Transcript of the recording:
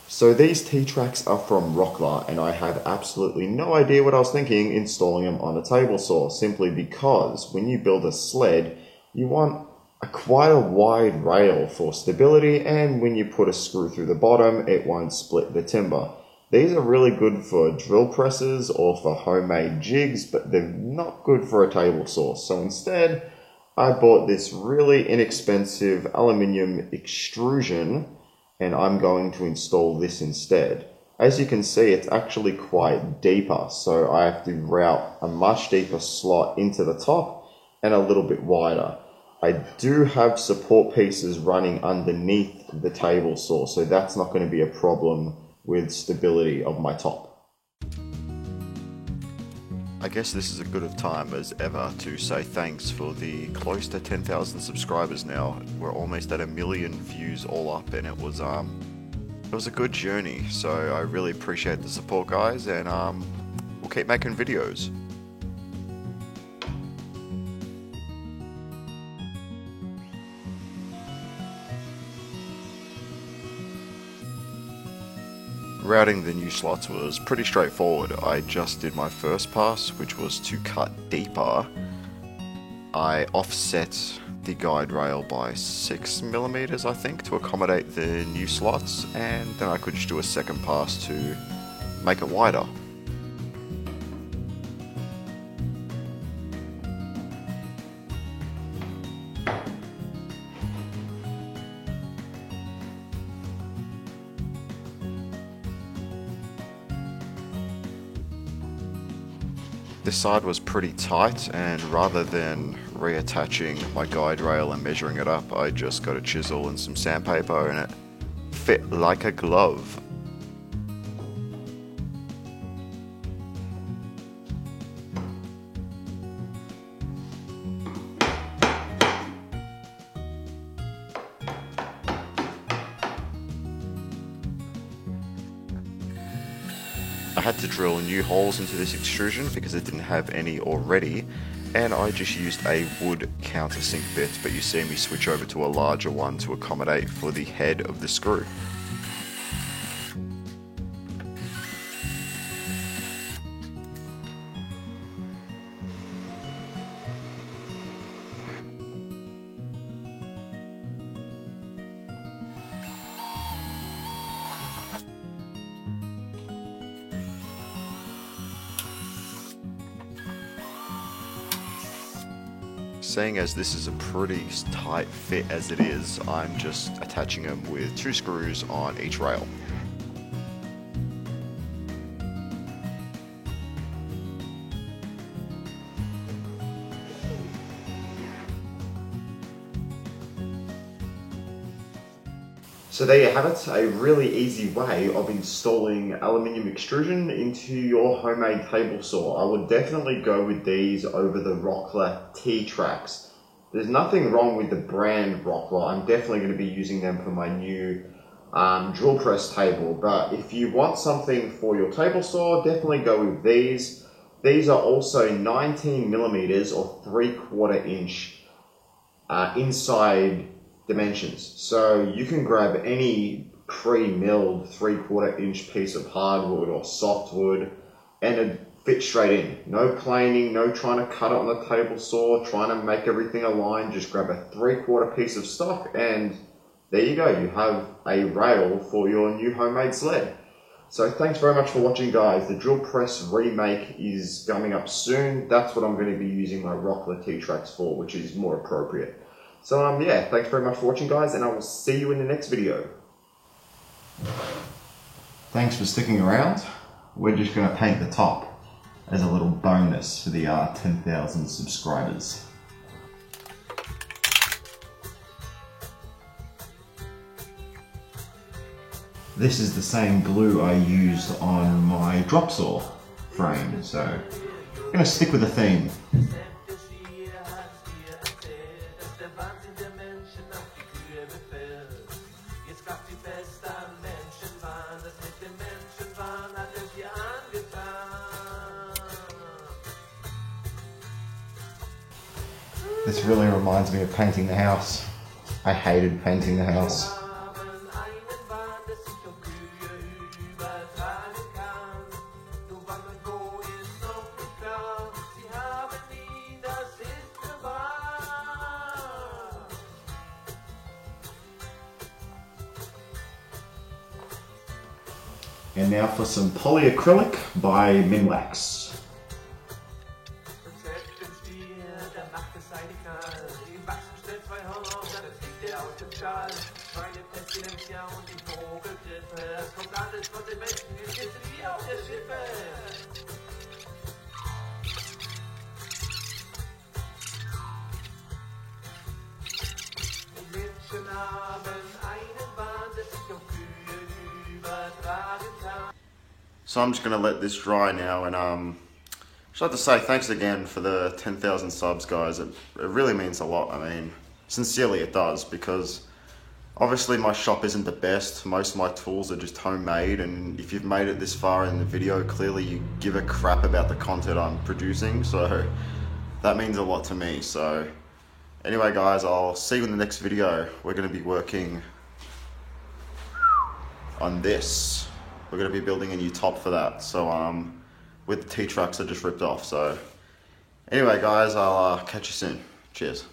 So these T-Tracks are from Rockler, and I had absolutely no idea what I was thinking installing them on a table saw, simply because when you build a sled, you want quite a wide rail for stability, and when you put a screw through the bottom, it won't split the timber. These are really good for drill presses or for homemade jigs, but they're not good for a table saw. So instead, I bought this really inexpensive aluminium extrusion, and I'm going to install this instead. As you can see, it's actually quite deeper, so I have to route a much deeper slot into the top and a little bit wider. I do have support pieces running underneath the table saw, so that's not going to be a problem with stability of my top. I guess this is as good a time as ever to say thanks for the close to 10,000 subscribers now. We're almost at 1 million views all up, and it was a good journey. So I really appreciate the support, guys, and we'll keep making videos. Routing the new slots was pretty straightforward. I just did my first pass, which was to cut deeper. I offset the guide rail by 6mm, I think, to accommodate the new slots, and then I could just do a second pass to make it wider. This side was pretty tight, and rather than reattaching my guide rail and measuring it up, I just got a chisel and some sandpaper, and it fit like a glove. I had to drill new holes into this extrusion because it didn't have any already, and I just used a wood countersink bit, but you see me switch over to a larger one to accommodate for the head of the screw. Seeing as this is a pretty tight fit as it is, I'm just attaching them with 2 screws on each rail. So there you have it, a really easy way of installing aluminium extrusion into your homemade table saw. I would definitely go with these over the Rockler T-Tracks. There's nothing wrong with the brand Rockler. I'm definitely going to be using them for my new drill press table, but if you want something for your table saw, definitely go with these. These are also 19mm or 3/4 inch inside dimensions. So you can grab any pre-milled 3/4 inch piece of hardwood or softwood and it fits straight in. No planing, no trying to cut it on the table saw, trying to make everything align. Just grab a 3/4 piece of stock and there you go. You have a rail for your new homemade sled. So thanks very much for watching, guys. The drill press remake is coming up soon. That's what I'm going to be using my Rockler T-Tracks for, which is more appropriate. So yeah, thanks very much for watching, guys, and I will see you in the next video. Thanks for sticking around. We're just going to paint the top as a little bonus for the 10,000 subscribers. This is the same glue I used on my drop saw frame, so I'm going to stick with the theme. This really reminds me of painting the house. I hated painting the house. And now for some polyacrylic by Minwax. So I'm just going to let this dry now, and just like to say thanks again for the 10,000 subs, guys. It really means a lot. I mean, sincerely it does, because obviously my shop isn't the best. Most of my tools are just homemade, and if you've made it this far in the video, clearly you give a crap about the content I'm producing, so that means a lot to me. So anyway guys, I'll see you in the next video. We're going to be working on this. We're going to be building a new top for that, so with the T-Trucks I just ripped off. So anyway guys, I'll catch you soon. Cheers.